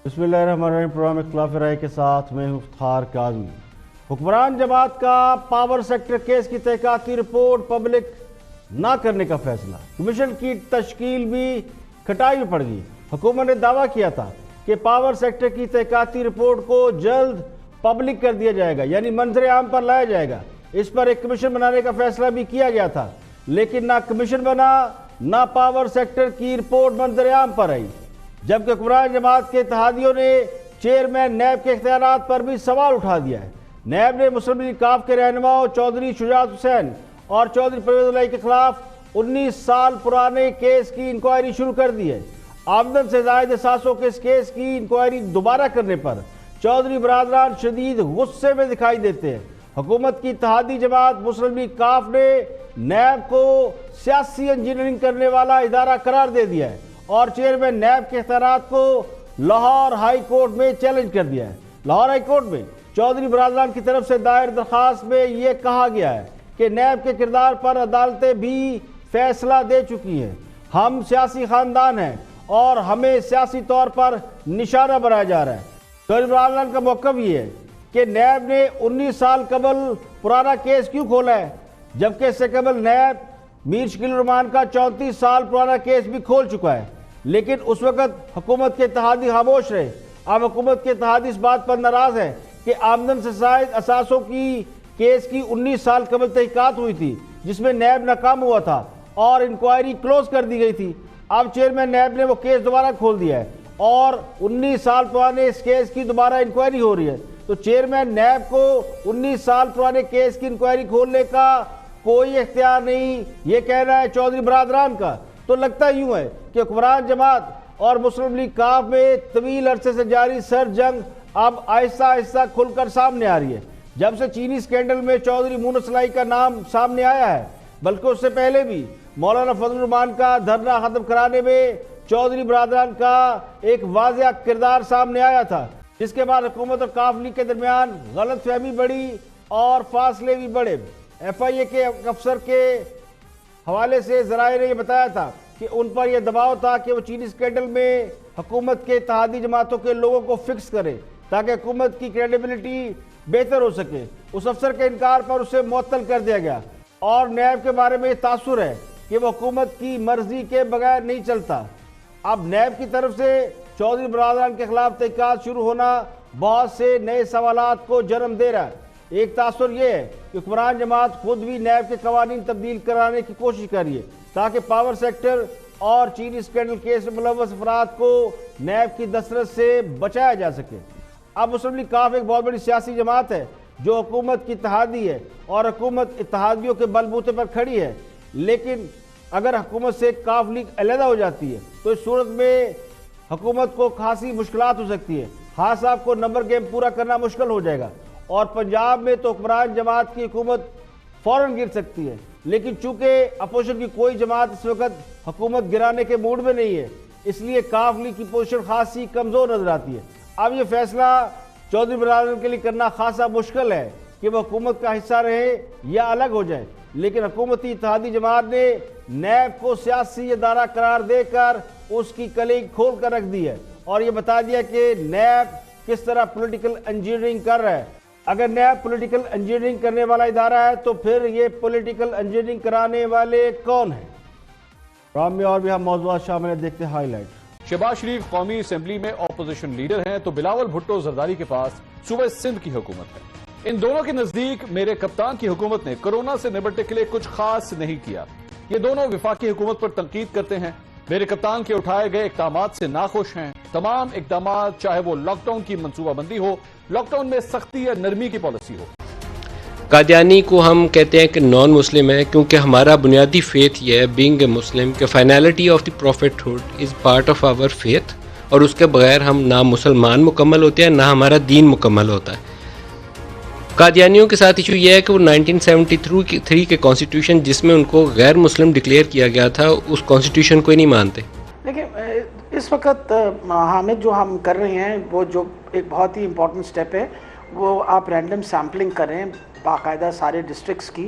बिस्मिल्लाहिर्रहमानिर्रहीम। प्रोग्राम इख्तिलाफ राय के साथ मैं मुख्तार काज़मी। हुक्मरान जमात का पावर सेक्टर केस की तहकीकाती रिपोर्ट पब्लिक ना करने का फैसला। कमीशन की तश्कील भी खटाई में पड़ गई। हुकूमत ने दावा किया था कि पावर सेक्टर की तहकीकाती रिपोर्ट को जल्द पब्लिक कर दिया जाएगा, यानी मंजर आम पर लाया जाएगा। इस पर एक कमीशन बनाने का फैसला भी किया गया था, लेकिन ना कमीशन बना, ना पावर सेक्टर की रिपोर्ट मंजर आम पर आई। जबकि हुक्मरान जमात के इत्तेहादियों ने चेयरमैन नैब के इख्तियारात पर भी सवाल उठा दिया है। नैब ने मुस्लिम लीग काफ के रहनुमाओं चौधरी शुजात हुसैन और चौधरी परवेज़ के खिलाफ 19 साल पुराने केस की इंक्वायरी शुरू कर दी है। आमदन से जायद एहसासों के इस केस की इंक्वायरी दोबारा करने पर चौधरी बरादरान शदीद गुस्से में दिखाई देते हैं। हुकूमत की इत्तेहादी जमात मुस्लिम लीग काफ ने नैब को सियासी इंजीनियरिंग करने वाला इदारा करार दे दिया है और चेयरमैन नैब के इख्तियारात को लाहौर हाई कोर्ट में चैलेंज कर दिया है। लाहौर हाई कोर्ट में चौधरी बरादरान की तरफ से दायर दरखास्त में यह कहा गया है कि नैब के किरदार पर अदालतें भी फैसला दे चुकी हैं। हम सियासी खानदान हैं और हमें सियासी तौर पर निशाना बनाया जा रहा है। चौधरी बरादरान का मौक़िफ़ ये है कि नैब ने 19 साल कबल पुराना केस क्यों खोला है, जबकि इससे कबल नैब मीर शकील रहमान का 34 साल पुराना केस भी खोल चुका है, लेकिन उस वक्त हुकूमत के इत्तेहादी खामोश रहे। अब हुकूमत के इत्तेहादी इस बात पर नाराज है कि आमदन से जायद असासों की केस की 19 साल कबल तहकीकात हुई थी, जिसमें नैब नाकाम हुआ था और इंक्वायरी क्लोज कर दी गई थी। अब चेयरमैन नैब ने वो केस दोबारा खोल दिया है और 19 साल पुराने इस केस की दोबारा इंक्वायरी हो रही है। तो चेयरमैन नैब को 19 साल पुराने केस की इंक्वायरी खोलने का कोई इख्तियार नहीं, ये कहना है चौधरी बरादरान का। तो लगता यूं है कि हुक्मरान जमात और मुस्लिम लीग काफ में तवील अरसे से जारी सर जंग अब आहिस्ता आहिस्ता खुलकर सामने आ रही है। जब से चीनी स्कैंडल में चौधरी मुनस लाई का नाम सामने आया है, बल्कि उससे पहले भी मौलाना फजलुर रहमान का धरना खत्म कराने में चौधरी बरादरान का एक वाज़ेह किरदार सामने आया था, जिसके बाद हुकूमत और काफ लीग के दरमियान गलत फहमी बढ़ी और फासले भी बढ़े। FIA के अफसर के हवाले से ज़राए ने यह बताया था कि उन पर यह दबाव था कि वो चीनी स्कैंडल में हुकूमत के इत्तेहादी जमातों के लोगों को फिक्स करे ताकि हुकूमत की क्रेडिबिलिटी बेहतर हो सके। उस अफसर के इनकार पर उसे मुअत्तल कर दिया गया और नैब के बारे में ये तासुर है कि वह हुकूमत की मर्जी के बगैर नहीं चलता। अब नैब की तरफ से चौधरी बरादरान के खिलाफ तहकीकात शुरू होना बहुत से नए सवालात को जन्म दे रहा है। एक तासुर यह है कि हुक्मरान जमात खुद भी नैब के कवानीन तब्दील कराने की कोशिश कर रही है ताकि पावर सेक्टर और चीनी स्कैंडल केस में मुलव्वस अफराद को नैब की दस्तरस से बचाया जा सके। अब मुस्लिम लीग काफ एक बहुत बड़ी सियासी जमात है जो हुकूमत की इत्तेहादी है और हुकूमत इत्तेहादियों के बलबूते पर खड़ी है, लेकिन अगर हुकूमत से काफ लीग अलहदा हो जाती है तो इस सूरत में हुकूमत को खासी मुश्किलात हो सकती है। हाँ साहब को नंबर गेम पूरा करना मुश्किल हो जाएगा और पंजाब में तो हुक्मरान जमात की हुकूमत फौरन गिर सकती है, लेकिन चूंकि अपोजिशन की कोई जमात इस वक्त हुकूमत गिराने के मूड में नहीं है, इसलिए काफ लीग की पोजीशन खासी कमज़ोर नजर आती है। अब यह फैसला चौधरी बरादरान के लिए करना खासा मुश्किल है कि वह हुकूमत का हिस्सा रहे या अलग हो जाए, लेकिन हुकूमती इत्तेहादी जमात ने नैब को सियासी इदारा करार देकर उसकी कलीग खोल कर रख दी है और ये बता दिया कि नैब किस तरह पॉलिटिकल इंजीनियरिंग कर रहा है। अगर नैब पॉलिटिकल इंजीनियरिंग करने वाला इदारा है तो फिर ये पॉलिटिकल इंजीनियरिंग कराने वाले कौन है? प्रोग्राम में और भी हम मौजूद शामिल है, देखते हैं हाईलाइट। शहबाज शरीफ कौमी असेंबली में ऑपोजिशन लीडर हैं तो बिलावल भुट्टो जरदारी के पास सूबे सिंध की हुकूमत है। इन दोनों के नजदीक मेरे कप्तान की हुकूमत ने कोरोना से निपटने के लिए कुछ खास नहीं किया। ये दोनों विफाकी हुकूमत पर तनकीद करते हैं। मेरे कप्तान के उठाए गए इकदामात से नाखुश हैं। तमाम इकदामात, चाहे वो लॉकडाउन की मनसूबाबंदी हो, लॉकडाउन में सख्ती या नरमी की पॉलिसी हो। कादियानी को हम कहते हैं कि नॉन मुस्लिम है क्योंकि हमारा बुनियादी फेथ ये है, बीइंग ए मुस्लिम, कि finality of the prophethood is part of our faith और उसके बगैर हम ना मुसलमान मुकम्मल होते हैं ना हमारा दीन मुकम्मल होता है। कादियानियों के साथ इशू ये है कि वो 1973 के कॉन्स्टिट्यूशन जिसमें उनको गैर मुस्लिम डिक्लेयर किया गया था उस कॉन्स्टिट्यूशन को ही नहीं मानते। देखिए इस वक्त हामिद जो हम कर रहे हैं वो जो एक बहुत ही इम्पोर्टेंट स्टेप है वो आप रैंडम सैम्पलिंग करें बाकायदा सारे डिस्ट्रिक्ट्स की,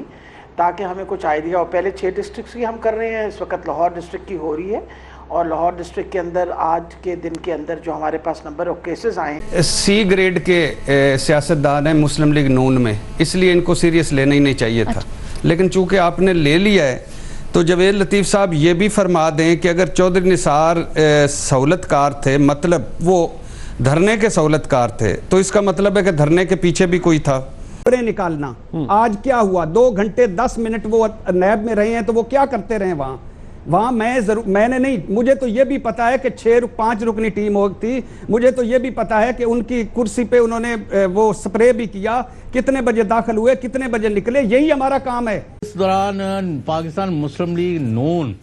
ताकि हमें कुछ आइडिया हो। पहले 6 डिस्ट्रिक्ट्स की हम कर रहे हैं, इस वक्त लाहौर डिस्ट्रिक्ट की हो रही है और लाहौर डिस्ट्रिक्ट के अंदर आज के दिन के अंदर जो हमारे पास नंबर ऑफ केसेस आए हैं, सी ग्रेड के सियासतदान हैं मुस्लिम लीग नून में, इसलिए इनको सीरियस लेना ही नहीं चाहिए था। लेकिन चूंकि आपने ले लिया है तो जवेद लतीफ़ साहब ये भी फरमा दें कि अगर चौधरी निसार सहूलतकार थे, मतलब वो धरने के सहूलतकार थे, तो इसका मतलब है कि धरने के पीछे भी कोई था। निकालना आज क्या हुआ, 2 घंटे 10 मिनट वो नैब में रहे हैं, तो वो क्या करते रहे वहां मैंने नहीं, मुझे तो ये भी पता है कि 5 रुकनी टीम थी, मुझे तो ये भी पता है कि उनकी कुर्सी पे उन्होंने वो स्प्रे भी किया, कितने बजे दाखिल हुए, कितने बजे निकले, यही हमारा काम है। इस दौरान पाकिस्तान मुस्लिम लीग नून,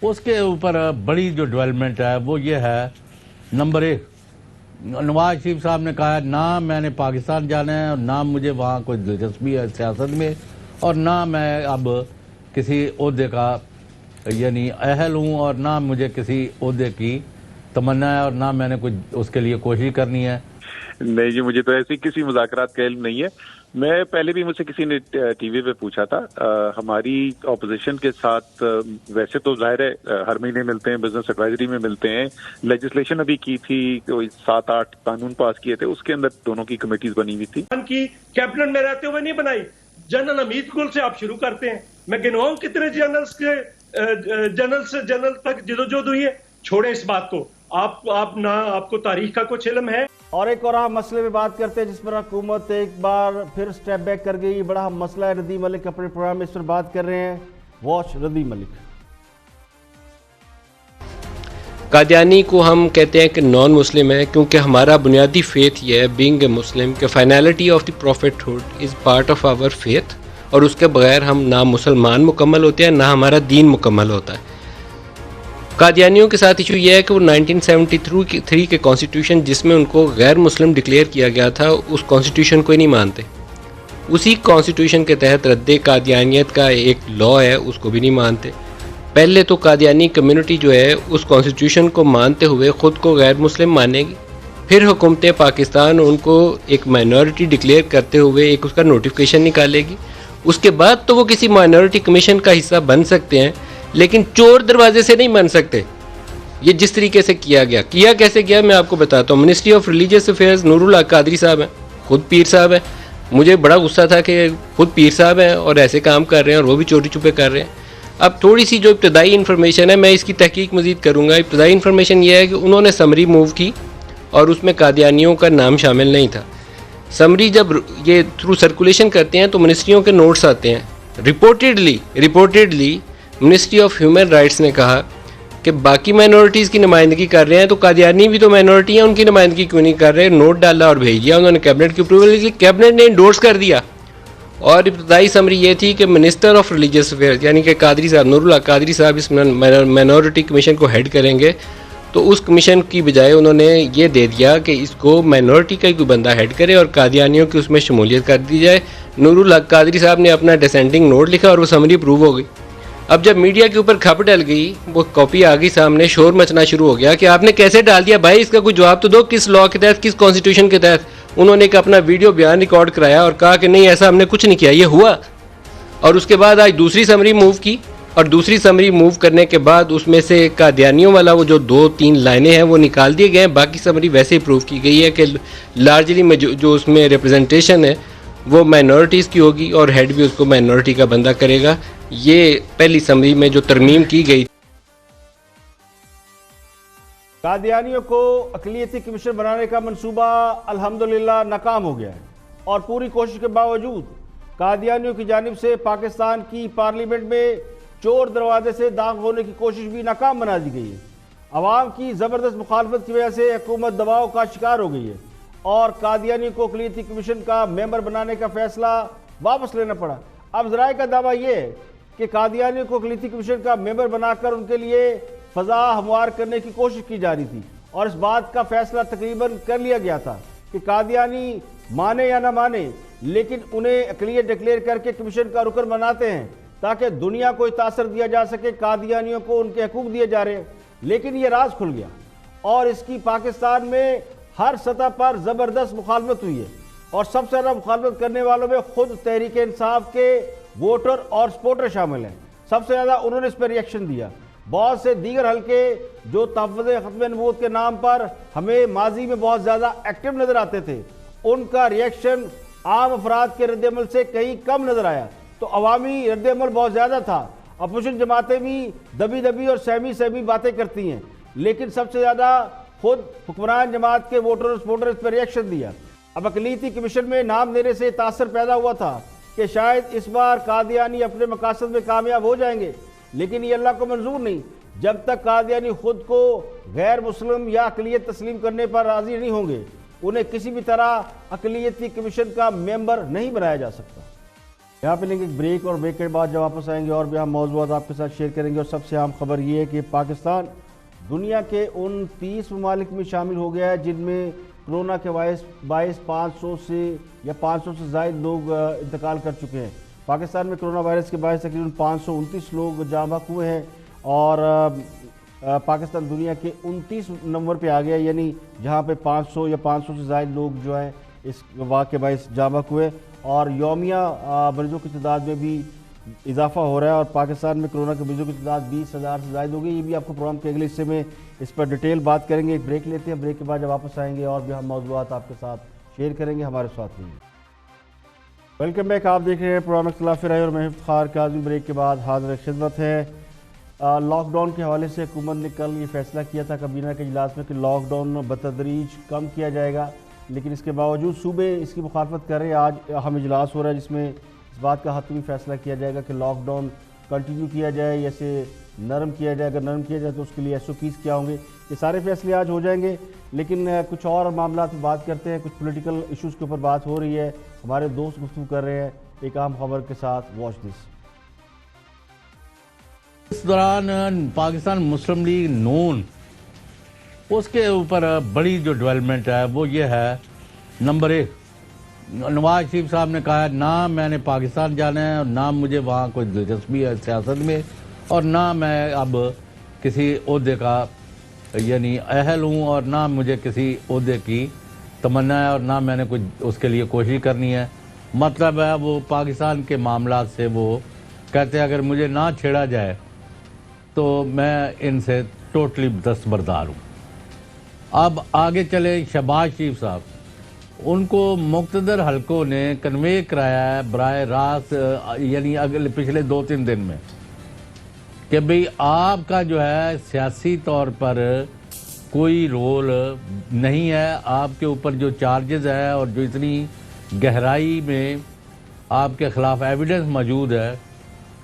उसके ऊपर बड़ी जो डेवलपमेंट है वो ये है, नंबर 1, नवाज शरीफ साहब ने कहा ना मैंने पाकिस्तान जाना है और ना मुझे वहाँ कोई दिलचस्पी है सियासत में, और ना मैं अब किसी ओहदे का यानी अहल हूँ, और ना मुझे किसी ओहदे की तमन्ना है, और ना मैंने कुछ उसके लिए कोशिश करनी है। नहीं जी, मुझे तो ऐसी किसी मुज़ाकरात का इल्म नहीं है। मैं पहले भी मुझसे किसी ने टीवी पे पूछा था, हमारी ऑपोजिशन के साथ वैसे तो जाहिर है हर महीने मिलते हैं, बिजनेस एडवाइजरी में मिलते हैं, लेजिस्लेशन अभी की थी, 7-8 कानून पास किए थे, उसके अंदर दोनों की कमेटीज बनी हुई थी। की कैबिनेट में रहते हुए नहीं बनाई। जनरल हमीद गुल से आप शुरू करते हैं, मैं गिनवाऊं कितने जनरल्स के जनरल से जनरल तक जदोजहद हुई है। छोड़ें इस बात को, आप ना आपको तारीख का कुछ इल्म है। और एक और अहम मसले में बात करते हैं जिस पर हुकूमत एक बार फिर स्टेप बैक कर गई। बड़ा अहम मसला है, रदी मलिक अपने प्रोग्राम में इस पर बात कर रहे हैं। वॉच रदी मलिक। कादियानी को हम कहते हैं कि नॉन मुस्लिम है, क्योंकि हमारा बुनियादी फेथ ये है, बीइंग ए मुस्लिम, कि finality of the prophethood is part of our faith, और उसके बगैर हम ना मुसलमान मुकम्मल होते हैं, ना हमारा दीन मुकम्मल होता है। कादियानियों के साथ इशू ये है कि वो 1973 के कॉन्स्टिट्यूशन जिसमें उनको गैर मुस्लिम डिक्लेयर किया गया था, उस कॉन्स्टिट्यूशन को ही नहीं मानते। उसी कॉन्स्टिट्यूशन के तहत रद्द कादियानियत का एक लॉ है, उसको भी नहीं मानते। पहले तो कादियानी कम्युनिटी जो है उस कॉन्स्टिट्यूशन को मानते हुए ख़ुद को गैर मुस्लिम मानेगी, फिर हुकूमत पाकिस्तान उनको एक माइनॉरिटी डिक्लेयर करते हुए एक उसका नोटिफिकेशन निकालेगी। उसके बाद तो वो किसी माइनॉरिटी कमीशन का हिस्सा बन सकते हैं, लेकिन चोर दरवाजे से नहीं बन सकते। ये जिस तरीके से किया कैसे गया मैं आपको बताता हूँ। Ministry of religious affairs Noorul Haq Qadri साहब हैं, खुद पीर साहब हैं। मुझे बड़ा गुस्सा था कि खुद पीर साहब हैं और ऐसे काम कर रहे हैं, और वो भी चोरी छुपे कर रहे हैं। अब थोड़ी सी जो इब्तदाई इन्फॉर्मेशन है, मैं इसकी तहकीक मज़ीद करूँगा। इब्तदाई इन्फॉर्मेशन ये है कि उन्होंने समरी मूव की और उसमें कादियानियों का नाम शामिल नहीं था। समरी जब ये थ्रू सर्कुलेशन करते हैं तो मिनिस्ट्रियों के नोट्स आते हैं। Reportedly ministry of human rights ने कहा कि बाकी माइनॉरिटीज़ की नुमाइंदगी कर रहे हैं तो कादियानी भी तो माइनॉरिटी हैं, उनकी नुमाइंदगी क्यों नहीं कर रहे। नोट डाला और भेज दिया उन्होंने कैबिनेट की अप्रूवल के लिए, कैबिनेट ने इंडोर्स कर दिया। और इब्तदाई समरी ये थी कि मिनिस्टर ऑफ रिलीजियस अफेयर्स यानी कि कादरी साहब, नूरुल हक कादरी साहब इस माइनॉरिटी कमीशन को हेड करेंगे। तो उस कमीशन की बजाय उन्होंने ये दे दिया कि इसको माइनॉरिटी का ही कोई बंदा हेड करे और कादियानियों की उसमें शमूलियत कर दी जाए। नूरुल हक कादरी साहब ने अपना डिसेंडिंग नोट लिखा और वो समरी अप्रूव हो गई। अब जब मीडिया के ऊपर खप डल गई, वो कॉपी आ गई सामने, शोर मचना शुरू हो गया कि आपने कैसे डाल दिया भाई, इसका कोई जवाब तो दो, किस लॉ के तहत, किस कॉन्स्टिट्यूशन के तहत। उन्होंने एक अपना वीडियो बयान रिकॉर्ड कराया और कहा कि नहीं ऐसा हमने कुछ नहीं किया, ये हुआ। और उसके बाद आज दूसरी समरी मूव की, और दूसरी समरी मूव करने के बाद उसमें से कादियानियों वाला वो जो 2-3 लाइनें हैं वो निकाल दिए गए हैं। बाकी समरी वैसे ही प्रूव की गई है कि लार्जली जो उसमें रिप्रेजेंटेशन है वो माइनॉरिटीज़ की होगी और हेड भी उसको माइनॉरिटी का बंदा करेगा। ये पहली समरी में जो तरमीम की गई। कादियानियों को अक़लियती कमीशन बनाने का मंसूबा अल्हम्दुलिल्लाह नाकाम हो गया है, और पूरी कोशिश के बावजूद कादियानियों की जानिब से पाकिस्तान की पार्लियामेंट में चोर दरवाजे से दाखिल होने की कोशिश भी नाकाम बना दी गई है। अवाम की ज़बरदस्त मुखालफत की वजह से हुकूमत दबाव का शिकार हो गई है और कादियानी को अक़लियती कमीशन का मेंबर बनाने का फैसला वापस लेना पड़ा। अब ज़राए का दावा यह है कि कादियानी को अक़लियती कमीशन का मेंबर बनाकर उनके लिए फ़ज़ा हमवार करने की कोशिश की जा रही थी, और इस बात का फैसला तकरीबन कर लिया गया था कि कादियानी माने या ना माने, लेकिन उन्हें अक़लियत डिक्लेयर करके कमीशन का रुकन बनाते हैं ताकि दुनिया को तासर दिया जा सके कादियानियों को उनके हकूक दिए जा रहे हैं। लेकिन ये राज खुल गया और इसकी पाकिस्तान में हर सतह पर ज़बरदस्त मुखालफत हुई है, और सबसे ज़्यादा मुखालफत करने वालों में खुद तहरीक इंसाफ के वोटर और सपोर्टर शामिल हैं। सबसे ज़्यादा उन्होंने इस पर रिएक्शन दिया। बहुत से दीगर हलके जो तहफ़्फ़ुज़ ख़त्म नबूवत के नाम पर हमें माजी में बहुत ज़्यादा एक्टिव नज़र आते थे, उनका रिएक्शन आम अफराद के रद्दअमल से कहीं कम नज़र आया। तो अवामी रद्दअमल बहुत ज़्यादा था। अपोजिशन जमातें भी दबी दबी और सहमी सहमी बातें करती हैं, लेकिन सबसे ज़्यादा खुद हुक्मरान जमात के वोटर्स इस पर रिएक्शन दिया। अब अक़लीती कमीशन में नाम देने से तासर पैदा हुआ था कि शायद इस बार कादियानी अपने मकासद में कामयाब हो जाएंगे, लेकिन ये अल्लाह को मंजूर नहीं जब तक कादियानी खुद को गैर मुस्लिम या अक़लियत तस्लीम करने पर राज़ी नहीं होंगे। उन्हें किसी भी तरह अक़लियती कमीशन का मेंबर नहीं बनाया जा सकता। यहाँ पे लेंगे एक ब्रेक और ब्रेक के बाद जब वापस आएंगे और भी हम मौज़ूआत आपके साथ शेयर करेंगे। और सबसे अहम खबर ये है कि पाकिस्तान दुनिया के उन 30 ममालिक में शामिल हो गया है जिनमें कोरोना के बायस 500 से या 500 से ज़ायद लोग इंतकाल कर चुके हैं। पाकिस्तान में कोरोना वायरस के बायस तकरीबन 529 लोग जाँ बहक हुए हैं और पाकिस्तान दुनिया के 29 नंबर पे आ गया, यानी जहाँ पे 500 या 500 से ज़ायद लोग जो है इस वबा के बायस जाँ बहक हुए और यौमिया मरीजों की तादाद में भी इजाफा हो रहा है। और पाकिस्तान में कोरोना के मरीजों की तादाद 20,000 से ज़ायद हो गई। ये भी आपको प्रोग्राम के अगले हिस्से में इस पर डिटेल बात करेंगे। एक ब्रेक लेते हैं, ब्रेक के बाद जब वापस आएंगे और भी हम मौज़ूआत आपके साथ शेयर करेंगे। हमारे साथ रहिए। Welcome back. आप देख रहे हैं प्रोग्राम इख्तिलाफ राय और मैं इफ्तिखार काज़मी। ब्रेक के बाद हाज़िर खिदमत है। लॉकडाउन के हवाले से हुकूमत ने कल ये फैसला किया था काबीना के इजलास में कि लॉकडाउन बतदरीज कम किया जाएगा, लेकिन इसके बावजूद सूबे इसकी मुखालफत कर रहे हैं। आज अहम इजलास हो रहा है जिसमें इस बात का हतमी फैसला किया जाएगा कि लॉकडाउन कंटिन्यू किया जाए या से नरम किया जाए। अगर नरम किया जाए तो उसके लिए SOPs क्या होंगे, ये सारे फैसले आज हो जाएंगे। लेकिन कुछ और मामला पर बात करते हैं, कुछ पॉलिटिकल इशूज़ के ऊपर बात हो रही है। हमारे दोस्त गुफ्तगू कर रहे हैं एक अहम खबर के साथ। Watch this. इस दौरान पाकिस्तान मुस्लिम लीग नून उसके ऊपर बड़ी जो डेवलपमेंट है वो ये है, नंबर 1 नवाज शरीफ साहब ने कहा ना मैंने पाकिस्तान जाना है और ना मुझे वहाँ कोई दिलचस्पी है सियासत में और ना मैं अब किसी ओहदे का यानी अहल हूँ और ना मुझे किसी ओहदे की तमन्ना है और ना मैंने कुछ उसके लिए कोशिश करनी है। मतलब है वो पाकिस्तान के मामला से वो कहते हैं अगर मुझे ना छेड़ा जाए तो मैं इनसे टोटली दस्तबरदार हूँ। अब आगे चले शहबाज शरीफ साहब, उनको मुक्तदर हलकों ने कन्वे कराया है बराह रास्त यानी अगले पिछले 2-3 दिन में कि भाई आपका जो है सियासी तौर पर कोई रोल नहीं है, आपके ऊपर जो चार्जेस है और जो इतनी गहराई में आपके ख़िलाफ़ एविडेंस मौजूद है,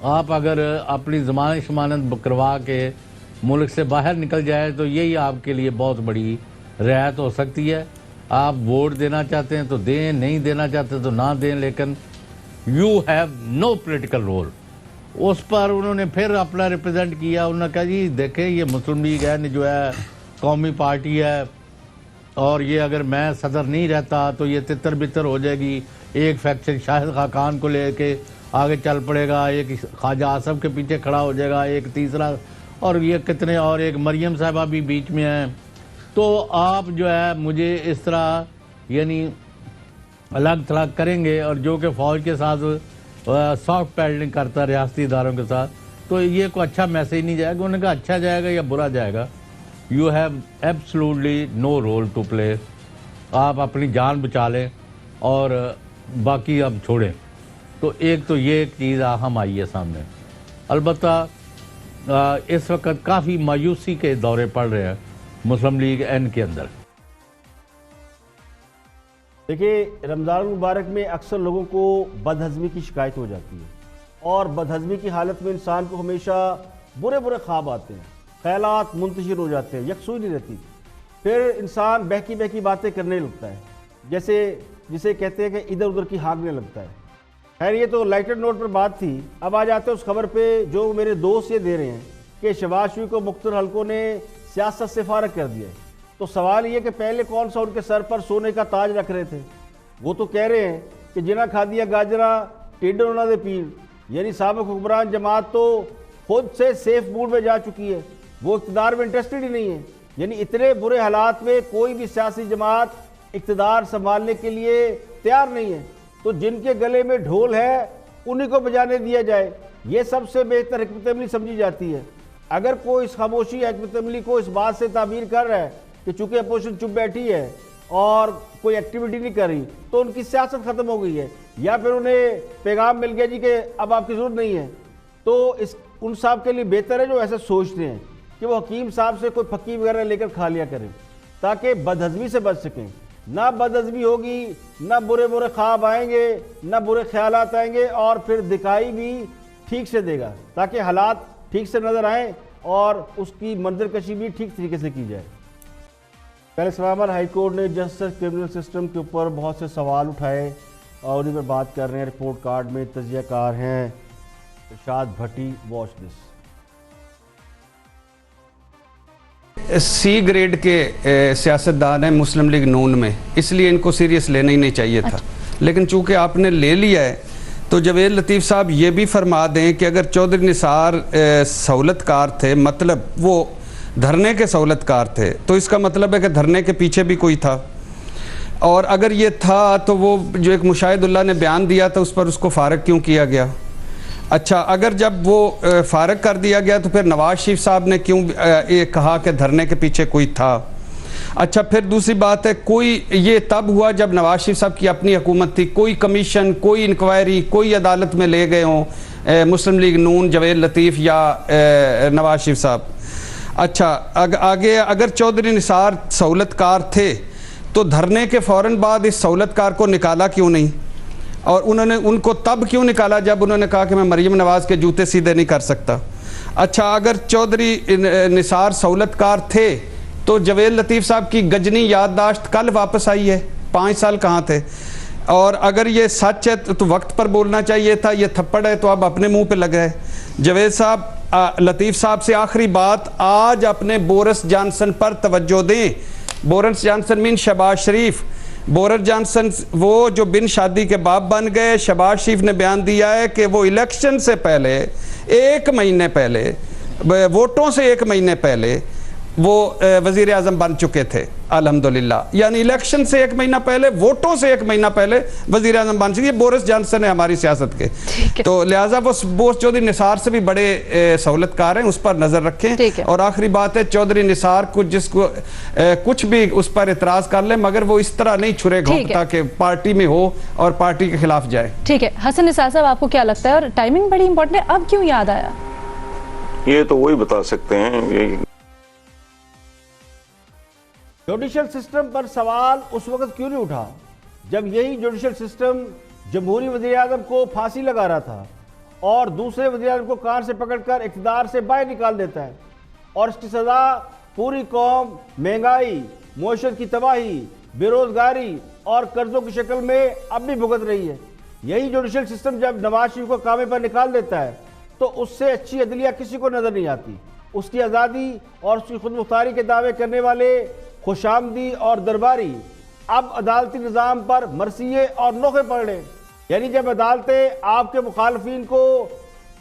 आप अगर अपनी ज़मानत करवा के मुल्क से बाहर निकल जाए तो यही आपके लिए बहुत बड़ी रियायत हो सकती है। आप वोट देना चाहते हैं तो दें, नहीं देना चाहते तो ना दें, लेकिन you have no political role. उस पर उन्होंने फिर अपना रिप्रेजेंट किया। उन्होंने कहा जी देखें ये मुस्लिम लीग है जो है कौमी पार्टी है और ये अगर मैं सदर नहीं रहता तो ये तितर बितर हो जाएगी। एक फैक्शन शाहिद खाकान को लेके आगे चल पड़ेगा, एक ख्वाजा आसफ के पीछे खड़ा हो जाएगा, एक तीसरा और ये कितने और एक मरियम साहिबा भी बीच में हैं। तो आप जो है मुझे इस तरह यानी अलग थलग करेंगे और जो कि फ़ौज के साथ सॉफ्ट पैडलिंग करता है रियासती इदारों के साथ, तो ये कोई अच्छा मैसेज नहीं जाएगा। उन्होंने कहा अच्छा जाएगा या बुरा जाएगा, you have absolutely no role to play. आप अपनी जान बचा लें और बाकी अब छोड़ें। तो एक तो ये एक चीज़ अहम आई है सामने। अलबत्ता इस वक्त काफ़ी मायूसी के दौरे पड़ रहे हैं मुस्लिम लीग एन के अंदर। देखिए, रमज़ान मुबारक में अक्सर लोगों को बदहज़मी की शिकायत हो जाती है और बदहज़मी की हालत में इंसान को हमेशा बुरे बुरे ख्वाब आते हैं, ख्यालात मुंतशिर हो जाते हैं, यकसुई नहीं रहती। फिर इंसान बहकी बहकी बातें करने लगता है, जैसे जिसे कहते हैं कि इधर उधर की हाँकने लगता है। खैर ये तो लाइटर नोट पर बात थी। अब आ जाते हैं उस खबर पे जो मेरे दोस्त ये दे रहे हैं कि शहबाज शरीफ को मुख्तलिफ हलकों ने सियासत से फारग कर दिया है। तो सवाल ये कि पहले कौन सा उनके सर पर सोने का ताज रख रहे थे। वो तो कह रहे हैं कि जिन्हें खादिया गाजरा टेढ़े उन्होंने पीर, यानी साबिक हुक्मरान जमात तो खुद से सेफ मूड में जा चुकी है, वो इक़्तिदार में इंटरेस्टेड ही नहीं है। यानी इतने बुरे हालात में कोई भी सियासी जमात इक़्तिदार संभालने के लिए तैयार नहीं है, तो जिनके गले में ढोल है उन्हीं को बजाने दिया जाए, ये सबसे बेहतर हिकमत अमली समझी जाती है। अगर कोई इस खामोशी हिकमत अमली को इस बात से ताबीर कर रहा है कि चूंकि अपोजिशन चुप बैठी है और कोई एक्टिविटी नहीं कर रही तो उनकी सियासत खत्म हो गई है, या फिर उन्हें पैगाम मिल गया जी कि अब आपकी जरूरत नहीं है, तो इस उन साहब के लिए बेहतर है जो ऐसा सोचते हैं कि वो हकीम साहब से कोई फकीर वगैरह लेकर खा लिया करें ताकि बदहजमी से बच सकें। ना बदहजमी होगी, ना बुरे बुरे ख्वाब आएंगे, ना बुरे ख्यालात आएंगे, और फिर दिखाई भी ठीक से देगा ताकि हालात ठीक से नजर आए और उसकी मंजर कशी भी ठीक तरीके से की जाए। पहले इस्लामाबाद हाई कोर्ट ने जस्टिस क्रिमिनल सिस्टम के ऊपर बहुत से सवाल उठाए और उन्हीं पर बात कर रहे हैं। रिपोर्ट कार्ड में तजियाकार हैं Irshad Bhatti. Watch this. C grade के सियासतदान हैं मुस्लिम लीग नून में, इसलिए इनको सीरियस लेना ही नहीं चाहिए था। लेकिन चूंकि आपने ले लिया है तो जवेद लतीफ़ साहब ये भी फरमा दें कि अगर चौधरी निसार सहूलतकार थे, मतलब वो धरने के सहूलतकार थे, तो इसका मतलब है कि धरने के पीछे भी कोई था, और अगर ये था तो वो जो एक मुशाहिदुल्लाह ने बयान दिया था उस पर उसको फारग क्यों किया गया? अच्छा, अगर जब वो फारग कर दिया गया तो फिर नवाज शरीफ साहब ने क्यों ये कहा कि धरने के पीछे कोई था? अच्छा, फिर दूसरी बात है, कोई ये तब हुआ जब नवाज शरीफ साहब की अपनी हुकूमत थी, कोई कमीशन, कोई इंक्वायरी, कोई अदालत में ले गए हों मुस्लिम लीग नून, जवेद लतीफ़ या नवाज शरीफ साहब। अच्छा, आगे अगर चौधरी निसार सहूलतकार थे तो धरने के फ़ौरन बाद इस सहूलतकार को निकाला क्यों नहीं? और उन्होंने उनको तब क्यों निकाला जब उन्होंने कहा कि मैं मरीम नवाज़ के जूते सीधे नहीं कर सकता? अच्छा, अगर चौधरी निसार सहूलतकार थे तो जवेद लतीफ़ साहब की गजनी याददाश्त कल वापस आई है, 5 साल कहाँ थे? और अगर ये सच है तो वक्त पर बोलना चाहिए था, ये थप्पड़ है तो अब अपने मुंह पे लगा है। जवेद साहब, लतीफ़ साहब से आखिरी बात, आज अपने बोरिस जॉनसन पर तवज्जो दें। बोरिस जॉनसन मीन शहबाज शरीफ। बोरिस जॉनसन वो जो बिन शादी के बाप बन गए। शहबाज शरीफ ने बयान दिया है कि वो इलेक्शन से पहले 1 महीने पहले, वोटों से 1 महीने पहले वो वज़ीर आज़म बन चुके थे अल्हम्दुलिल्लाह। यानी इलेक्शन से 1 महीना पहले, वोटों से 1 महीना पहले वज़ीर आज़म बन चुके। बोरिस जॉनसन है हमारी सियासत के, तो लिहाजा वो बोस चौधरी निसार से भी बड़े सहूलतकार हैं, उस पर नज़र रखें। और आखिरी बात है, चौधरी निसार को जिसको कुछ भी उस पर एतराज़ कर ले, मगर वो इस तरह नहीं छुरे घोंपता कि पार्टी में हो और पार्टी के खिलाफ जाए। ठीक है, हसन निसार साहब, आपको क्या लगता है? और टाइमिंग बड़ी इंपॉर्टेंट है, अब क्यों याद आया? ये तो वही बता सकते हैं। जुडिशल सिस्टम पर सवाल उस वक्त क्यों नहीं उठा जब यही जुडिशल सिस्टम जमहूरी वज़ीर आज़म को फांसी लगा रहा था और दूसरे वज़ीर आज़म को कार से पकड़कर इक़्तिदार से बाहर निकाल देता है, और इसकी सज़ा पूरी कौम महंगाई, मुआशरत की तबाही, बेरोज़गारी और कर्ज़ों की शक्ल में अब भी भुगत रही है। यही जुडिशल सिस्टम जब नवाज शरीफ को कामे पर निकाल देता है तो उससे अच्छी अदलिया किसी को नज़र नहीं आती। उसकी आज़ादी और उसकी खुद मुख्तारी के दावे करने वाले खुशामदी और दरबारी अब अदालती निज़ाम पर मरसिये और नोखे पड़ रहे। यानी जब अदालतें आपके मुखालफिन को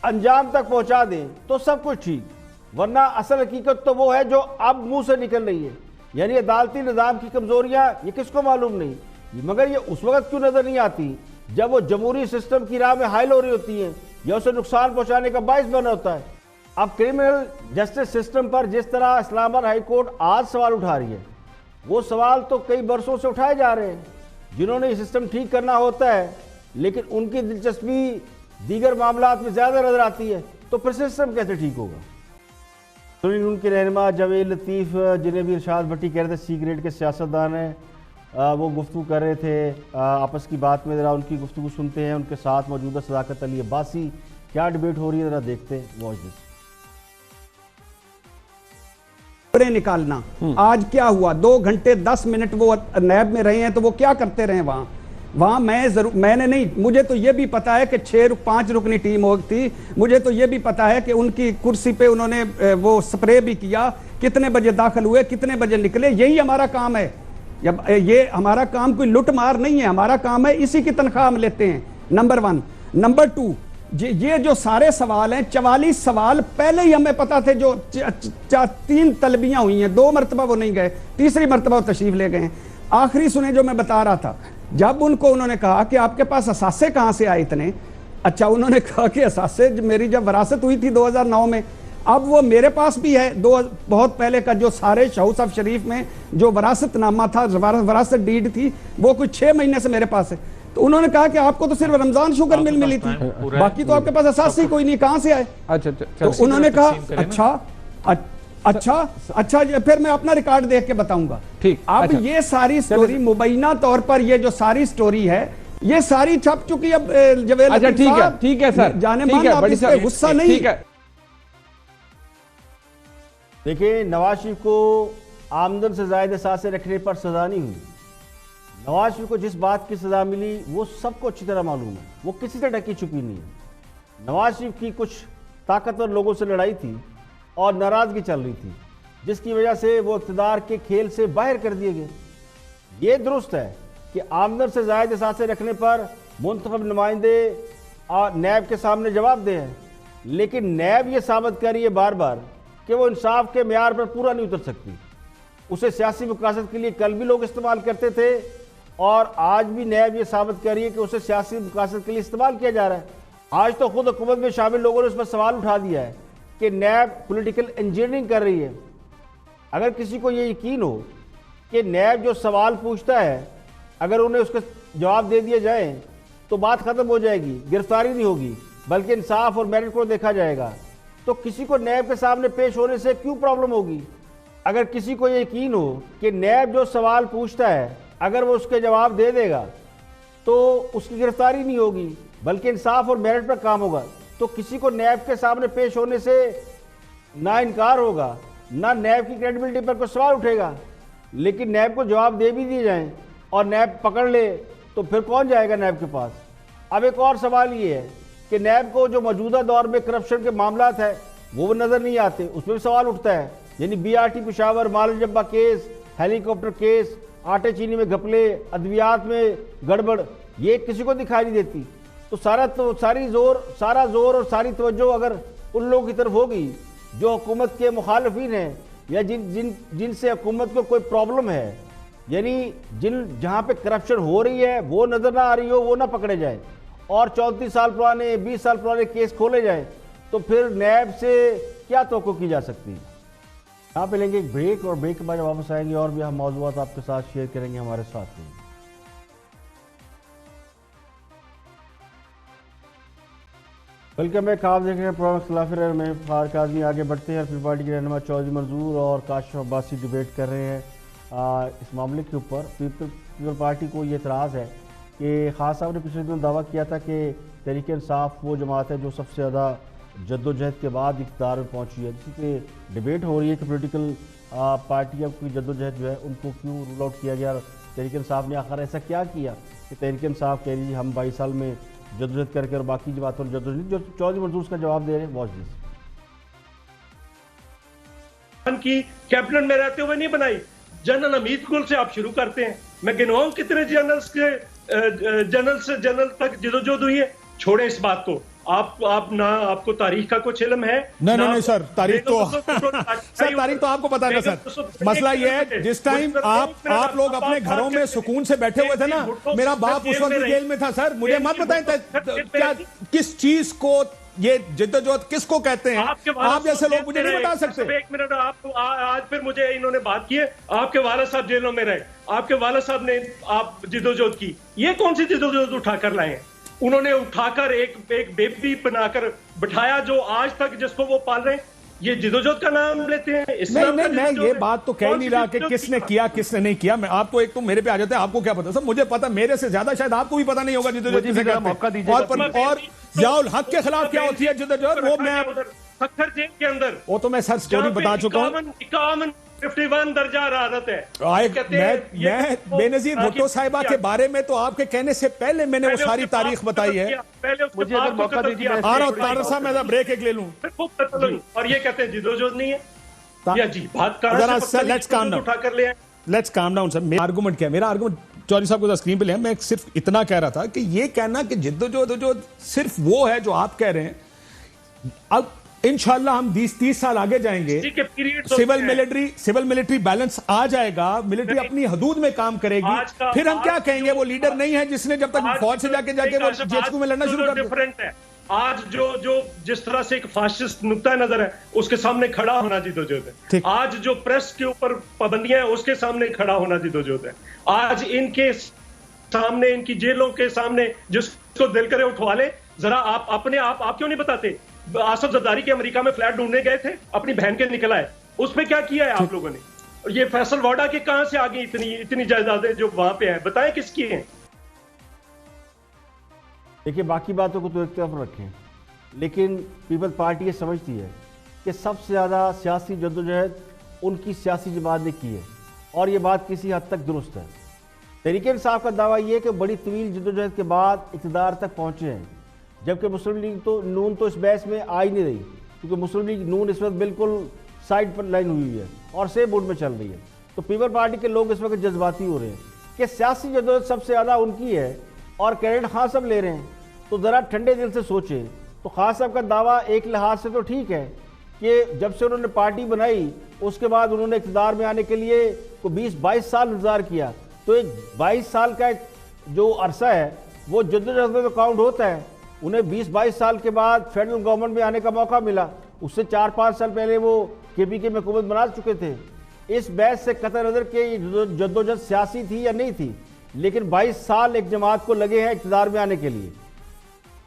अंजाम तक पहुंचा दें तो सब कुछ ठीक, वरना असल हकीकत तो वो है जो अब मुंह से निकल रही है। यानी अदालती निज़ाम की कमजोरियां ये किसको मालूम नहीं, मगर ये उस वक्त क्यों नजर नहीं आती जब वो जमहूरी सिस्टम की राह में हाइल हो रही होती है या उसे नुकसान पहुंचाने का बाइस बना होता है। अब क्रिमिनल जस्टिस सिस्टम पर जिस तरह इस्लामाबाद हाई कोर्ट आज सवाल उठा रही है, वो सवाल तो कई बरसों से उठाए जा रहे हैं जिन्होंने ये सिस्टम ठीक करना होता है, लेकिन उनकी दिलचस्पी दीगर मामलात में ज़्यादा नजर आती है, तो फिर सिस्टम कैसे ठीक होगा? सुन्नी नून के रहनुमा जवेद लतीफ़, जिन्हें भी इरशाद भट्टी कह रहे थे सी ग्रेड के सियासतदान हैं, वो गुफ्तगू कर रहे थे आपस की बात में। ज़रा उनकी गुफ्तगू सुनते हैं। उनके साथ मौजूदा सदाकत अली अब्बासी, क्या डिबेट हो रही है ज़रा देखते हैं। Watch this. निकालना आज क्या हुआ, 2 घंटे 10 मिनट वो नैब में रहे हैं, तो वो क्या करते रहे वहां मैंने नहीं, मुझे तो ये भी पता है कि 5 रुकनी टीम हो थी। मुझे तो ये भी पता है कि उनकी कुर्सी पे उन्होंने वो स्प्रे भी किया, कितने बजे दाखिल हुए, कितने बजे निकले। यही हमारा काम है। ये हमारा काम कोई लुट मार नहीं है, हमारा काम है, इसी की तनख्वाह हम लेते हैं। नंबर 1। नंबर 2, ये जो सारे सवाल हैं, 44 सवाल पहले ही हमें पता थे। जो 3 तलबियां हुई हैं, 2 मरतबा वो नहीं गए, तीसरी मरतबा वो तशरीफ ले गए। आखिरी सुने जो मैं बता रहा था, जब उनको उन्होंने कहा कि आपके पास असासे कहां से आए इतने, अच्छा उन्होंने कहा कि असासे मेरी जब वरासत हुई थी 2009 में, अब वो मेरे पास भी है, बहुत पहले का जो सारे शौसफ शरीफ में जो वरासतनामा था, वरासत डीड थी, वो कुछ 6 महीने से मेरे पास है। तो उन्होंने कहा कि आपको तो सिर्फ रमजान शुगर मिली थी, बाकी तो आपके पास एहसास ही कोई नहीं, कहां से आए? अच्छा, तो उन्होंने कहा अच्छा, फिर मैं अपना रिकॉर्ड देख के बताऊंगा। ठीक। अब अच्छा। ये सारी स्टोरी मुबैना तौर पर, ये जो सारी स्टोरी है, ये सारी छप चुकी। अब जवेद अच्छा, ठीक है सर, जाने मान, आप इस पे गुस्सा नहीं। ठीक है। देखिए, नवाज शरीफ को आमदन से ज़ायद सांसें रखने पर सजा नहीं हुई। नवाज शरीफ को जिस बात की सजा मिली वो सबको अच्छी तरह मालूम है, वो किसी से ढकी छुपी नहीं है। नवाज शरीफ की कुछ ताकतवर लोगों से लड़ाई थी और नाराज़गी चल रही थी, जिसकी वजह से वो इक़्तिदार के खेल से बाहर कर दिए गए। ये दुरुस्त है कि आमदन से ज़ायद सांसें रखने पर मुंतखब नुमाइंदे और नैब के सामने जवाब दे हैं, लेकिन नैब ये साबित कर रही है बार बार कि वो इंसाफ के म्यार पर पूरा नहीं उतर सकती। उसे सियासी मुकासद के लिए कल भी लोग इस्तेमाल करते थे और आज भी नैब ये साबित कर रही है कि उसे सियासी मुकासद के लिए इस्तेमाल किया जा रहा है। आज तो खुद हुकूमत में शामिल लोगों ने उस पर सवाल उठा दिया है कि नैब पॉलिटिकल इंजीनियरिंग कर रही है। अगर किसी को ये यकीन हो कि नैब जो सवाल पूछता है, अगर उन्हें उसका जवाब दे दिया जाए तो बात ख़त्म हो जाएगी, गिरफ्तारी नहीं होगी, बल्कि इंसाफ और मेरिट को देखा जाएगा, तो किसी को नैब के सामने पेश होने से क्यों प्रॉब्लम होगी? अगर किसी को ये यकीन हो कि नैब जो सवाल पूछता है, अगर वो उसके जवाब दे देगा तो उसकी गिरफ्तारी नहीं होगी, बल्कि इंसाफ और मेरिट पर काम होगा, तो किसी को नैब के सामने पेश होने से ना इनकार होगा, ना नैब की क्रेडिबिलिटी पर कोई सवाल उठेगा। लेकिन नैब को जवाब दे भी दिए जाएं और नैब पकड़ ले तो फिर कौन जाएगा नैब के पास? अब एक और सवाल ये है कि नैब को जो मौजूदा दौर में करप्शन के मामलात है वो नज़र नहीं आते, उसमें भी सवाल उठता है। यानी BRT पेशावर, माल जब्बा केस, हेलीकॉप्टर केस, आटे चीनी में घपले, अद्वियात में गड़बड़, ये किसी को दिखाई नहीं देती। तो सारा जोर और सारी तवज्जो अगर उन लोगों की तरफ होगी जो हुकूमत के मुखालिफिन हैं या जिनसे हुकूमत को कोई प्रॉब्लम है, यानी जहाँ पे करप्शन हो रही है वो नज़र ना आ रही हो, वो ना पकड़े जाए और 34 साल पुराने 20 साल पुराने केस खोले जाए, तो फिर नैब से क्या तवक्को की जा सकती है? यहाँ पे लेंगे एक ब्रेक और ब्रेक के बाद वापस आएंगे और भी हम मौज़ूआत आपके साथ शेयर करेंगे। हमारे साथ में वेलकम बैक। आप देख रहे हैं प्रोग्राम खिलाफ में फारूक आज़मी। आगे बढ़ते हैं। पीपल पार्टी के रहनुमा चौधरी मंजूर और काशिफ अब्बासी डिबेट कर रहे हैं इस मामले के ऊपर। पीपल पार्टी को ये एतराज़ है कि खास साहब ने पिछले दिनों दावा किया था कि तहरीक इंसाफ वो जमात है जो सबसे ज़्यादा जद्दोजहद के बाद इक़्तिदार में पहुँची है, जिसकी पे डिबेट हो रही है कि पोलिटिकल पार्टियाँ की जद्दोजहद जो है उनको क्यों रूल आउट किया गया। तहरीक इंसाफ ने आखिर ऐसा क्या किया कि तहरीक इंसाफ कह रही है हम 22 साल में जद्दोजहद करके और बाकी जमातों ने जद्दोजहद, जो चौधरी मंजूर उसका जवाब दे रहे हैं। Watch this. की कैबिनेट में रहते हुए नहीं बनाई, जनरल हमीद गुल से आप शुरू करते हैं। मैं गिनवाऊं कितने जनरल्स के जनरल से जनरल तक जिदोजहद हुई है। छोड़े इस बात को, आप ना आपको तारीख का कुछ इल्म है? नहीं सर, तारीख तो सर तारीख तो आपको पता है ना सर। मसला ये है जिस टाइम आप लोग अपने घरों में सुकून से बैठे हुए थे ना, मेरा बाप उस वक्त जेल में था सर। मुझे मत बताएं क्या किस चीज को ये जिद्दोजहद किसको कहते हैं? आप जैसे लोग मुझे नहीं बता सकते। एक मिनट, आप आज फिर मुझे इन्होंने बात की है, आपके वाला साहब जेलों में रहे, आपके वाला साहब ने आप जिद्दोजहद की, ये कौन सी जिद्दोजहद उठाकर लाए हैं? उन्होंने उठाकर एक बेबी बनाकर बिठाया जो आज तक जिसको वो पाल रहे हैं, ये जिद्दोजहद का नाम लेते हैं। नहीं, मैं ये बात तो कह ही नहीं रहा कि किसने किया किसने नहीं किया। मैं आपको एक तो मेरे पे आ जाते हैं, आपको क्या पता सर? मुझे पता, मेरे से ज्यादा शायद आपको भी पता नहीं होगा जिद्दोजहद किसे कहते हैं। और ज़ियाउल हक के खिलाफ क्या होती है जिद्दोजहद, वो मैं सख्तर जेल के अंदर, वो तो मैं सर स्टोरी बता चुका हूँ। 51 दर्जा हरारत है। मैं बेनजीर भुट्टो साहिबा के बारे में तो आपके कहने से पहले मैंने वो सारी तारीख बताई है। मुझे अगर मौका दीजिए, आ रहा हूं तारर साहब, मैं ब्रेक एक ले लूं। और ये कहते हैं जिद्दोजहद नहीं है। Let's calm down sir. मेरा आर्गुमेंट क्या है? मेरा आर्गुमेंट चौधरी साहब को स्क्रीन पे ले, मैं सिर्फ इतना कह रहा था कि ये कहना कि जिद्दोजहद सिर्फ वो है जो आप कह रहे हैं। अब इंशाल्लाह हम 20-30 साल आगे जाएंगे, सिविल मिलिट्री बैलेंस आ जाएगा, मिलिट्री अपनी हदूद में काम करेगी, फिर हम क्या कहेंगे वो लीडर नहीं है जिसने जब तक फौज से जाके वो जेएचक्यू में लड़ना शुरू कर दिया। आज जो जिस तरह से एक फाशिस्ट नुक्ता नजर है उसके सामने खड़ा होना जिदोजहद है। आज जो प्रेस के ऊपर पाबंदियां हैं उसके सामने खड़ा होना जिदोजहद है। आज इनके सामने, इनकी जेलों के सामने जिसको दिल करे उठवा ले। जरा आप अपने आप क्यों नहीं बताते? आसफ जरदारी के अमेरिका में फ्लैट ढूंढने गए थे, अपनी बहन के निकला है, उसमें क्या किया है आप लोगों ने? ये फैसल वाडा के कहां से आ गई इतनी जायदादें जो वहां पे हैं? बताएं किसकी हैं? देखिए, बाकी बातों को तो एक तरफ रखें, लेकिन पीपल्स पार्टी ये समझती है कि सबसे ज़्यादा सियासी जद्दोजहद उनकी सियासी जमात ने की है, और ये बात किसी हद तक दुरुस्त है। तहरीक इंसाफ का दावा ये है कि बड़ी तवील जद्दोजहद के बाद इक़्तिदार तक पहुँचे हैं, जबकि मुस्लिम लीग नून तो इस बहस में आ ही नहीं रही, क्योंकि मुस्लिम लीग नून इस वक्त बिल्कुल साइड पर लाइन हुई है और सेम बोर्ड में चल रही है। तो पीपल्स पार्टी के लोग इस वक्त जज्बाती हो रहे हैं कि सियासी जद्दोजहद सबसे ज़्यादा उनकी है और क्रेडिट खान साहब ले रहे हैं। तो ज़रा ठंडे दिल से सोचें, तो खान साहब का दावा एक लिहाज से तो ठीक है कि जब से उन्होंने पार्टी बनाई उसके बाद उन्होंने इक़्तिदार में आने के लिए को 20-22 साल इंतज़ार किया, तो एक 22 साल का जो अरसा है वो जद्दोजहद में तो काउंट होता है। उन्हें 20-22 साल के बाद फेडरल गवर्नमेंट में आने का मौका मिला, उससे 4-5 साल पहले वो KPK में हुकूमत बना चुके थे। इस बहस से कतई नज़र के जद्दोजहद सियासी थी या नहीं थी, लेकिन 22 साल एक जमात को लगे हैं इक़्तिदार में आने के लिए।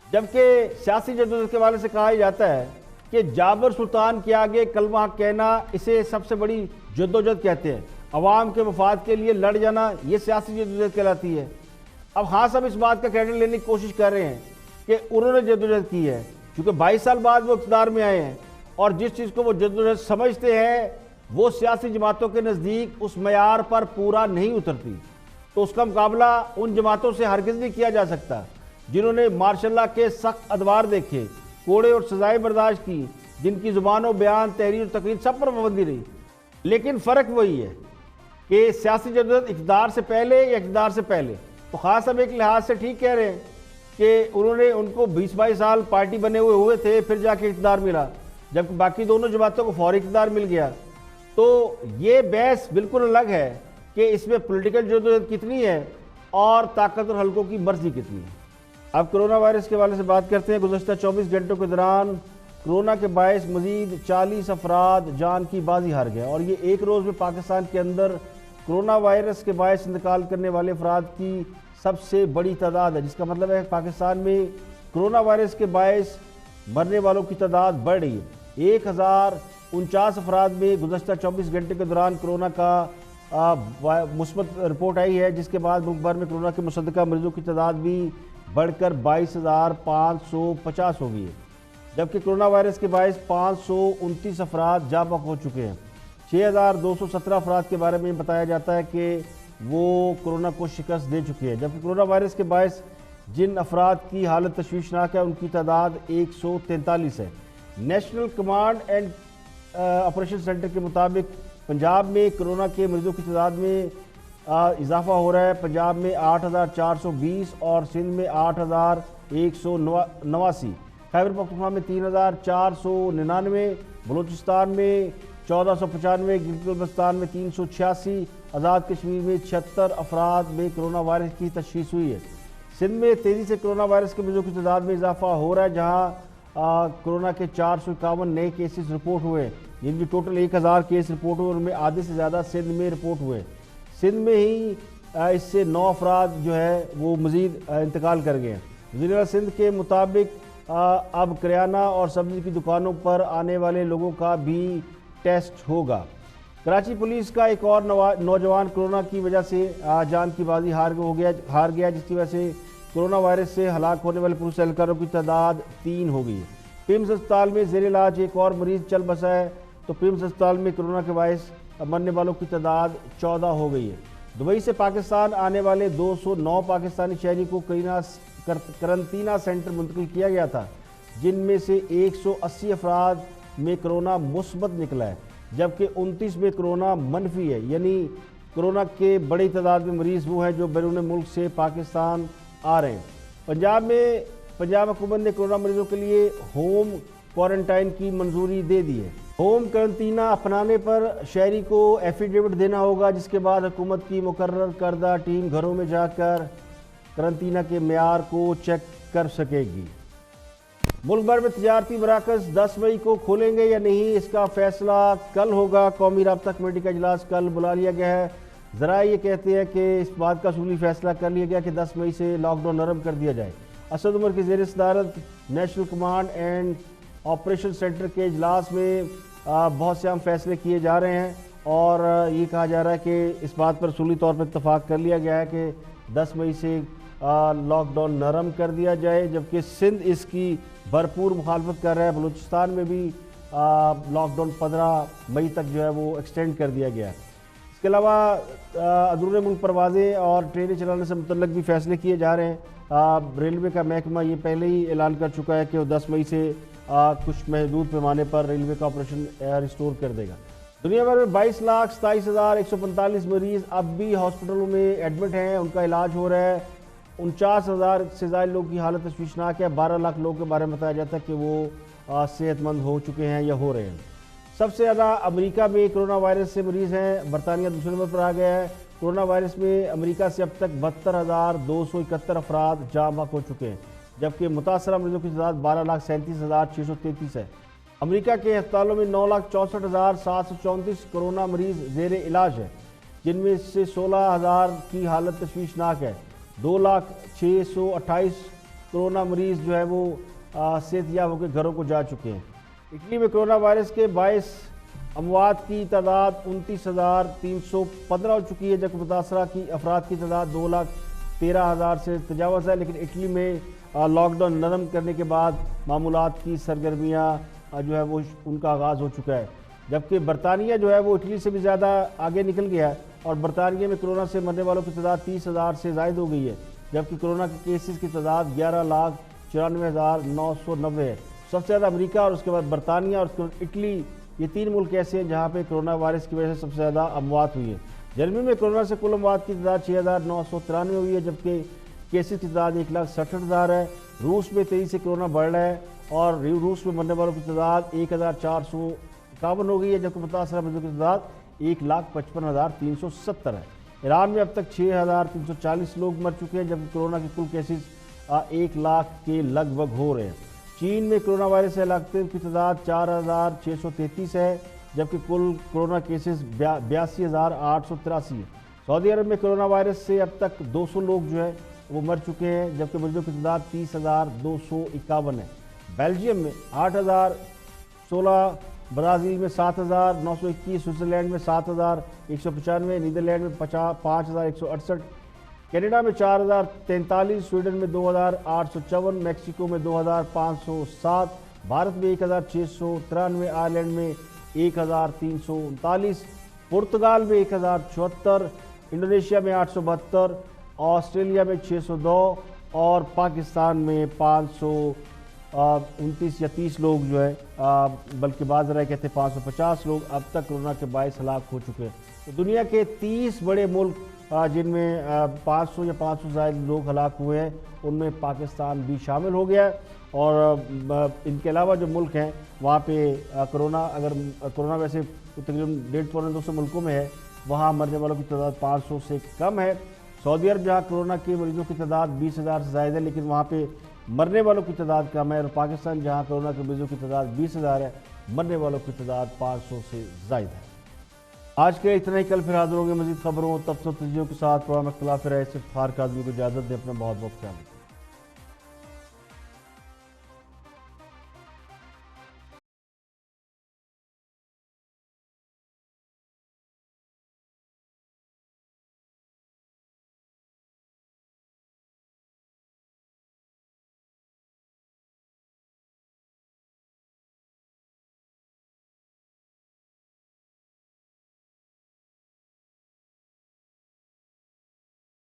जबकि सियासी जद्दोजहद के वाले से कहा जाता है कि जाबर सुल्तान के आगे कलमा कहना इसे सबसे बड़ी जद्दोजहद कहते हैं। अवाम के मफाद के लिए लड़ जाना ये सियासी जद्दोजहद कहलाती है। अब हाँ सब इस बात का क्रेडिट लेने की कोशिश कर रहे हैं कि उन्होंने जद्दोजहद की है, क्योंकि 22 साल बाद वो इक़्तिदार में आए हैं, और जिस चीज़ को वो जद्दोजहद समझते हैं वो सियासी जमातों के नज़दीक उस मयार पर पूरा नहीं उतरती। तो उसका मुकाबला उन जमातों से हरगिज़ नहीं किया जा सकता जिन्होंने मार्शल के सख्त अदवार देखे, कोड़े और सजाएं बर्दाश्त की, जिनकी ज़ुबानों, बयान, तहरीर और तकरीर सब पर पाबंदी रही। लेकिन फ़र्क वही है कि सियासी जद्दोजहद इक़्तिदार से पहले या इक़्तिदार से पहले। तो खास साहब एक लिहाज से ठीक कह रहे हैं कि उन्होंने उनको 20-22 साल पार्टी बने हुए थे, फिर जाके इक़्तिदार मिला, जबकि बाकी दोनों जमातों को फौरी इक़्तिदार मिल गया। तो ये बहस बिल्कुल अलग है कि इसमें पॉलिटिकल जद्दोजहद कितनी है और ताकतवर हलकों की मर्जी कितनी है। अब कोरोना वायरस के हवाले से बात करते हैं। गुज़श्ता 24 घंटों के दौरान कोरोना के बायस मजीद 40 अफराद जान की बाजी हार गए, और ये एक रोज़ में पाकिस्तान के अंदर कोरोना वायरस के बायस इंतकाल करने वाले अफराद की सबसे बड़ी तादाद है, जिसका मतलब है पाकिस्तान में कोरोना वायरस के बायस मरने वालों की तादाद बढ़ रही है। 1049 अफराद में गुज़श्ता 24 घंटे के दौरान कोरोना का मुस्बत रिपोर्ट आई है, जिसके बाद मुल्क भर में कोरोना के मुसद्दका मरीजों की तादाद भी बढ़कर 22,550 हो गई है, जबकि कोरोना वायरस के बायस 529 अफराद जाँ बहक हो चुके हैं। 6,217 अफराद के बारे में बताया जाता है कि वो कोरोना को शिकस्त दे चुके हैं, जबकि कोरोना वायरस के बायस जिन अफराद की हालत तशवीशनाक है उनकी तादाद 143 है। National command and operation centre के मुताबिक पंजाब में कोरोना के मरीजों की तादाद में इजाफा हो रहा है। पंजाब में 8,420 और सिंध में 8,189, खैबर पख्तूनख्वा में 3,499, बलूचिस्तान में 1495, गिलगित-बल्तिस्तान में 386, आज़ाद कश्मीर में 76 अफराद में कोरोना वायरस की तशख़ीस हुई है। सिंध में तेज़ी से कोरोना वायरस के मरीजों की तादाद में इजाफा हो रहा है, जहाँ कोरोना के 451 नए केसेस रिपोर्ट हुए, जिनकी टोटल 1000 केस रिपोर्ट हुए, उनमें आधे से ज़्यादा सिंध में रिपोर्ट हुए। सिंध में ही इससे 9 अफराद जो है वो मज़ीद इंतकाल कर गए हैं। वज़ीर सिंध के मुताबिक अब करियाना और सब्ज़ी की दुकानों पर आने वाले लोगों का भी टेस्ट होगा। कराची पुलिस का एक और नौजवान कोरोना की वजह से जान की बाजी हार गया, जिसकी वजह से कोरोना वायरस से हलाक होने वाले पुलिस एहलकारों की तादाद 3 हो गई है। पिम्स अस्पताल में ज़ेर इलाज एक और मरीज चल बसा है, तो पिम्स अस्पताल में कोरोना के बायस मरने वालों की तादाद 14 हो गई है। दुबई से पाकिस्तान आने वाले 209 पाकिस्तानी शहरी को करंतना सेंटर मुंतकिल किया गया था, जिनमें से 180 अफराद में कोरोना मुस्बत निकला है, जबकि 29 में कोरोना मनफी है। यानी कोरोना के बड़ी तादाद में मरीज़ वो हैं जो बैरून मुल्क से पाकिस्तान आ रहे हैं। पंजाब हुकूमत ने कोरोना मरीजों के लिए होम क्वारंटाइन की मंजूरी दे दी है। होम करंतना अपनाने पर शहरी को एफिडेविट देना होगा, जिसके बाद हुकूमत की मुकर्रर करदा टीम घरों में जाकर करंतना के मेयार को चेक कर सकेगी। मुल्क भर में तिजारती मराकज 10 मई को खोलेंगे या नहीं, इसका फैसला कल होगा। कौमी राब्ता कमेटी का इजलास कल बुला लिया गया है। जरा ये कहते हैं कि इस बात का असूली फैसला कर लिया गया कि 10 मई से लॉकडाउन नरम कर दिया जाए। असद उमर की ज़ेर सदारत national command and operation centre के इजलास में बहुत से अहम फैसले किए जा रहे हैं और ये कहा जा रहा है कि इस बात पर असूली तौर पर इत्तफाक कर लिया गया है कि 10 मई से लॉकडाउन नरम कर दिया जाए, जबकि सिंध इसकी भरपूर मुखालफत कर रहा है। बलूचिस्तान में भी लॉकडाउन 15 मई तक जो है वो एक्सटेंड कर दिया गया है। इसके अलावा अंदरूनी मुल्क परवाज़ें और ट्रेनें चलाने से मुतल्लिक भी फैसले किए जा रहे हैं। रेलवे का महकमा ये पहले ही ऐलान कर चुका है कि वो 10 मई से कुछ महदूद पैमाने पर रेलवे का ऑपरेशन रिस्टोर कर देगा। दुनिया भर में 22,27,145 मरीज अब भी हॉस्पिटलों में एडमिट हैं, उनका इलाज हो रहा है। 49,000 से ज़्यादा लोगों की हालत तशवीशनाक है। 12 लाख लोगों के बारे में बताया जाता है कि वो सेहतमंद हो चुके हैं या हो रहे हैं। सबसे ज़्यादा अमेरिका में कोरोना वायरस से मरीज़ हैं। बरतानिया दूसरे नंबर पर आ गया है। कोरोना वायरस में अमेरिका से अब तक 72,271 अफराद जाँ बहक हो चुके हैं, जबकि मुतासरा मरीजों की तादाद 12,37,633 है। अमेरिका के अस्पतालों में 9,64,734 कोरोना मरीज जेर इलाज है, जिनमें से 16,000 की हालत तशवीशनाक है। 2,06,28 कोरोना मरीज जो है वो सेहतयाब होकर घरों को जा चुके हैं। इटली में कोरोना वायरस के 22 अमवात की तादाद 29,315 हो चुकी है, जबकि मुतासरा की अफराद की तादाद 2,13,000 से तजावज़ है। लेकिन इटली में लॉकडाउन नरम करने के बाद मामूलात की सरगर्मियाँ जो है वो उनका आगाज़ हो चुका है, जबकि बरतानिया जो है वो इटली से भी ज़्यादा आगे निकल गया है और बरतानिया में कोरोना से मरने वालों की तादाद 30,000 से ज़ायद हो गई है, जबकि कोरोना के केसेस की तादाद 11,94,990 है। सबसे ज़्यादा अमेरिका और उसके बाद बरतानिया और उसके बाद इटली, ये 3 मुल्क ऐसे हैं जहाँ पे कोरोना वायरस की वजह से सबसे ज़्यादा अमवात हुई है। जर्मनी में कोरोना से कुल अमवात की तादाद 6,993 हुई है, जबकि केसेस की तादाद 1,67,000 है। रूस में तेज़ी से कोरोना बढ़ रहा है और रूस में मरने वालों की तादाद 1,451 हो गई है, जबकि मुतासरा मरीजों की तादाद 1,55,370 है। ईरान में अब तक 6,340 लोग मर चुके हैं, जबकि कोरोना के कुल केसेस 1 लाख के लगभग हो रहे हैं। चीन में कोरोना वायरस से हलाकतों की तादाद 4,633 है, जबकि कुल कोरोना केसेस 82,883 है। सऊदी अरब में कोरोना वायरस से अब तक 200 लोग जो है वो मर चुके हैं, जबकि मरीजों की तादाद 30,251 है। बेल्जियम में 8,016, ब्राज़ील में 7,921, स्विट्ज़रलैंड में 7,195, नीदरलैंड में 5,168, कनाडा में 4,043, स्वीडन में 2,854, मैक्सिको में 2,507, भारत में 1,693, आयरलैंड में 1,339, पुर्तगाल में 1,074, इंडोनेशिया में 872, ऑस्ट्रेलिया में 602 और पाकिस्तान में 529 या 30 लोग जो है, बल्कि बाज़ राय कहते हैं 550 लोग अब तक कोरोना के बायस हलाक हो चुके हैं। तो दुनिया के 30 बड़े मुल्क जिनमें 500 या 500 से ज़्यादा लोग हलाक हुए हैं, उनमें पाकिस्तान भी शामिल हो गया है। और इनके अलावा जो मुल्क हैं वहाँ पे कोरोना, अगर कोरोना वैसे तकरीबन 150-200 मुल्कों में है, वहाँ मरने वालों की तादाद 500 से कम है। सऊदी अरब जहाँ कोरोना के मरीजों की तादाद 20,000 से ज़्यादा है, लेकिन वहाँ पे मरने वालों की तादाद कम है। और पाकिस्तान जहाँ कोरोना के मरीजों की तादाद 20,000 है, मरने वालों की तादाद 500 से ज़्यादा है। आज के इतना ही, कल फिर हाजिर होंगे मज़ीद खबरों, तफसील के साथ। प्रोग्राम इख्तिलाफ राय से इफ्तिखार काज़मी को इजाज़त दें। अपना बहुत बहुत ख्याल रखें।